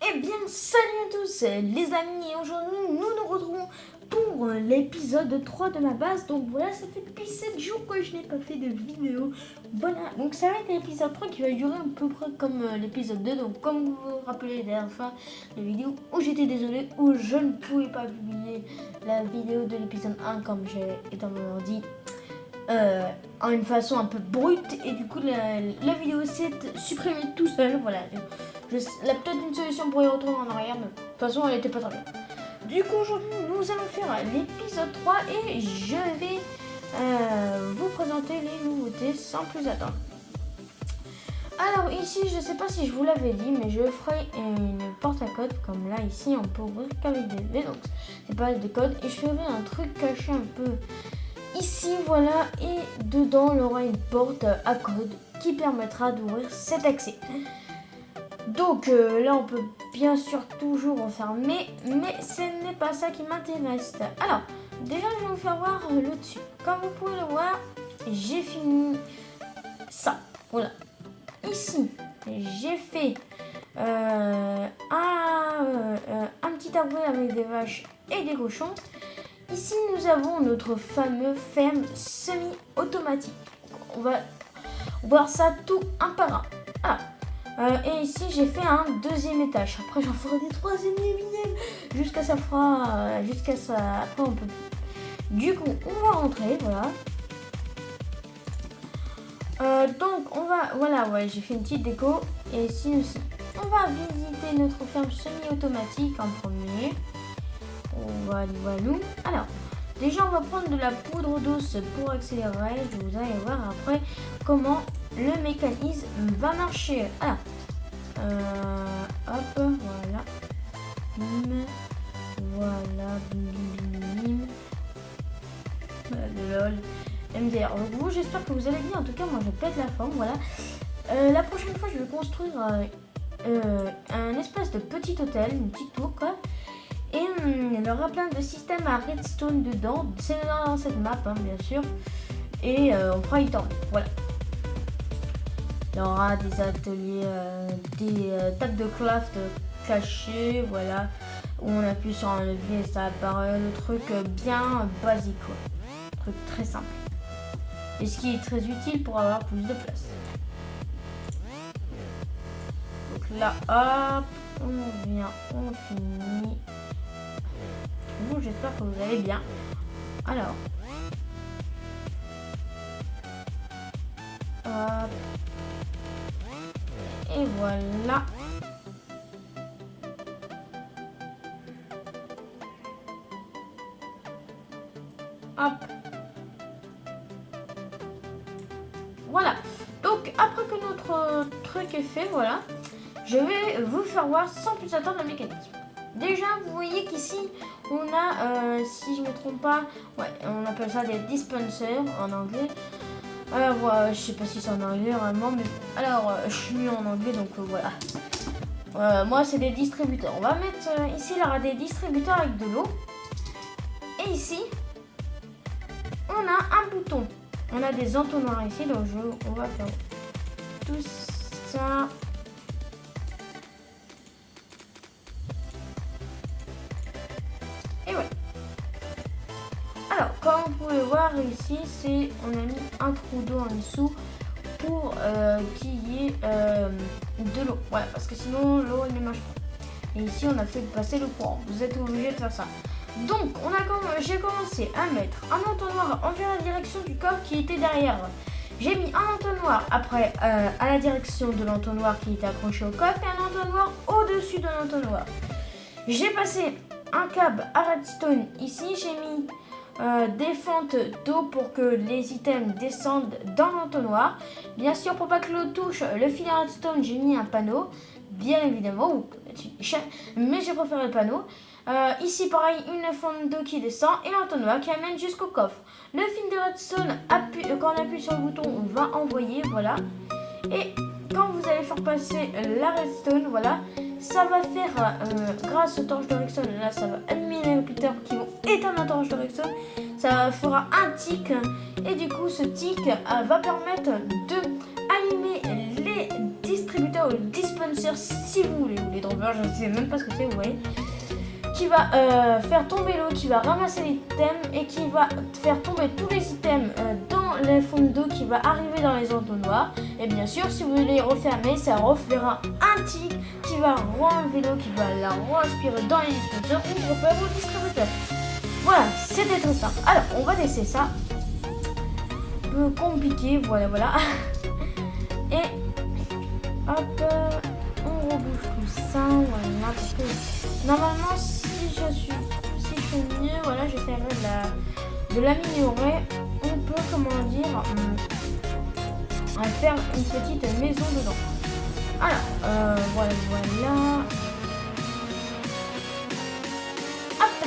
Eh bien, salut à tous les amis, et aujourd'hui nous nous retrouvons pour l'épisode 3 de ma base. Donc voilà, ça fait depuis 7 jours que je n'ai pas fait de vidéo. Voilà, donc ça va être l'épisode 3 qui va durer à peu près comme l'épisode 2. Donc comme vous vous rappelez la dernière fois, la vidéo où j'étais désolé, où je ne pouvais pas publier la vidéo de l'épisode 1 comme j'ai étant mon ordi. En une façon un peu brute, et du coup la vidéo s'est supprimée tout seul. Voilà, là peut-être une solution pour y retourner en arrière, mais de toute façon elle était pas très bien. Du coup aujourd'hui nous allons faire l'épisode 3 et je vais vous présenter les nouveautés sans plus attendre. Alors ici, je sais pas si je vous l'avais dit, mais je ferai une porte à code comme là ici, on peut ouvrir qu'avec des V, donc c'est pas des codes, et je ferai un truc caché un peu ici, voilà, et dedans il y aura une porte à code qui permettra d'ouvrir cet accès. Donc là on peut bien sûr toujours refermer, mais ce n'est pas ça qui m'intéresse. Alors déjà je vais vous faire voir le dessus. Comme vous pouvez le voir, j'ai fini ça, voilà. Ici j'ai fait un petit arbre avec des vaches et des cochons. Ici, nous avons notre fameux ferme semi-automatique. On va voir ça tout un par un. Et ici, j'ai fait un deuxième étage. Après, j'en ferai des troisième et énième. Jusqu'à ça. Après, on peut plus. Du coup, on va rentrer, voilà. Donc, on va... Voilà, ouais, j'ai fait une petite déco. Et ici aussi, on va visiter notre ferme semi-automatique en premier. Voilà. Alors, déjà, on va prendre de la poudre douce pour accélérer. Vous allez voir après comment le mécanisme va marcher. Alors, hop, voilà. Bim, voilà, bim. Lol. MDR. Donc, vous, j'espère que vous allez bien. En tout cas, moi, je pète la forme. Voilà. La prochaine fois, je vais construire un espèce de petit hôtel, une petite tour, quoi. Et il y aura plein de systèmes à redstone dedans. C'est dans cette map, hein, bien sûr. Et on fera y tourner. Voilà. Il y aura des ateliers, des tables de craft cachées. Voilà. Où on appuie sur un levier et ça apparaît. Le truc bien basique, quoi. Un truc très simple. Et ce qui est très utile pour avoir plus de place. Donc là, hop. On vient, on finit. Bon, j'espère que vous allez bien. Alors, hop. Et voilà. Hop. Voilà. Donc, après que notre truc est fait, voilà, je vais vous faire voir sans plus attendre le mécanisme. Déjà, vous voyez qu'ici, on a, si je ne me trompe pas, ouais, on appelle ça des dispensers en anglais. Alors, voilà, je sais pas si c'est en anglais vraiment, mais alors, je suis mieux en anglais, donc voilà. Moi, c'est des distributeurs. On va mettre ici, il y aura des distributeurs avec de l'eau. Et ici, on a un bouton. On a des entonnoirs ici, donc on va faire tout ça. Et voilà. Alors, comme vous pouvez voir ici, on a mis un trou d'eau en dessous pour qu'il y ait de l'eau. Voilà, parce que sinon l'eau ne marche pas. Et ici, on a fait passer le courant. Vous êtes obligé de faire ça. Donc, j'ai commencé à mettre un entonnoir envers la direction du coffre qui était derrière. J'ai mis un entonnoir après à la direction de l'entonnoir qui était accroché au coffre et un entonnoir au-dessus de l'entonnoir. J'ai passé un câble à redstone ici. J'ai mis des fentes d'eau pour que les items descendent dans l'entonnoir. Bien sûr, pour pas que l'eau touche le fil à redstone, j'ai mis un panneau. Bien évidemment, mais j'ai préféré le panneau. Ici, pareil, une fente d'eau qui descend et l'entonnoir qui amène jusqu'au coffre. Le fil de redstone, quand on appuie sur le bouton, on va envoyer, voilà. Et quand vous allez faire passer la redstone, voilà, ça va faire, grâce aux torches de redstone, là, ça va allumer les répéteurs qui vont éteindre la torche de redstone. Ça fera un tic et du coup, ce tic va permettre de allumer les distributeurs ou dispensers si vous voulez, ou les droppers, je ne sais même pas ce que c'est, vous voyez, qui va faire tomber l'eau, qui va ramasser les items et qui va faire tomber tous les items dans les fonds d'eau qui va arriver dans les entonnoirs. Et bien sûr, si vous les refermez, ça refera un tic qui va renlever l'eau, qui va la respirer dans les distributeurs ou droppers ou distributeurs. Voilà, c'était très simple. Alors, on va laisser ça. Un peu compliqué, voilà. Et hop, on rebouche tout ça, voilà. Parce que normalement, si je fais mieux, voilà, j'essaierai de l'améliorer. On peut, comment dire, faire une petite maison dedans. Alors, voilà. Hop.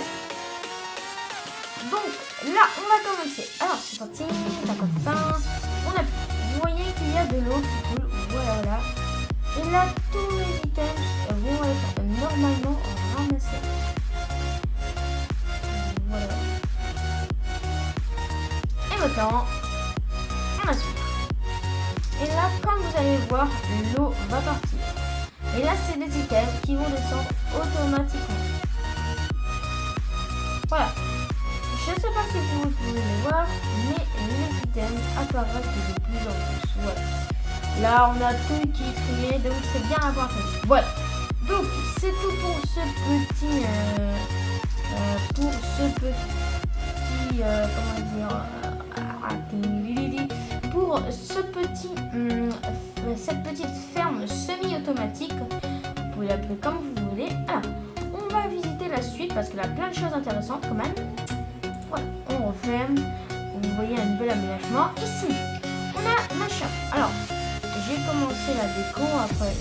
Donc, là, on va commencer. Alors, c'est parti. Vous voyez qu'il y a de l'eau qui coule. Voilà. Et là, tous les items vont être normalement ramassés. Voilà. Et maintenant, on a suivre. Et là, comme vous allez voir, l'eau va partir. Et là, c'est des items qui vont descendre automatiquement. Voilà. Je ne sais pas si vous pouvez les voir, mais les items apparaissent de plus en plus. Voilà. Là, on a tout qui est trié, donc c'est bien à voir ça. Voilà. Donc, c'est tout pour ce petit... pour cette petite ferme semi-automatique. Vous pouvez l'appeler comme vous voulez. Alors, on va visiter la suite parce qu'il y a plein de choses intéressantes quand même. Voilà, on referme. Vous voyez un nouvel aménagement. Ici, on a ma chambre. Alors, j'ai commencé la déco. Après,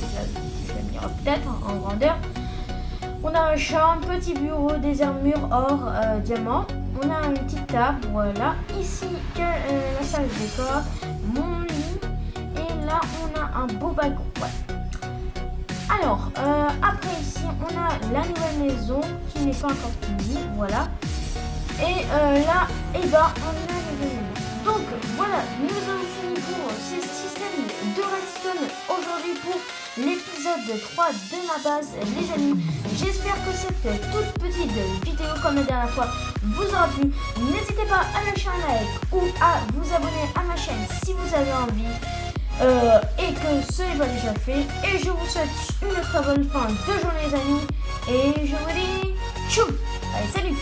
je vais venir peut-être en grandeur. On a un champ, petit bureau, des armures or, diamant. On a une petite table, voilà. Ici, la salle de décor, mon lit. Et là, on a un beau balcon. Ouais. Alors, après ici, on a la nouvelle maison qui n'est pas encore finie, voilà. Et là, on a les maisons. Donc, voilà, nous avons fini pour ce système de redstone aujourd'hui pour l'épisode 3 de ma base, les amis. J'espère que cette toute petite vidéo, comme la dernière fois, vous aura plu. N'hésitez pas à lâcher un like ou à vous abonner à ma chaîne si vous avez envie et que ce n'est pas déjà fait. Et je vous souhaite une très bonne fin de journée, les amis. Et je vous dis tchou. Allez, salut.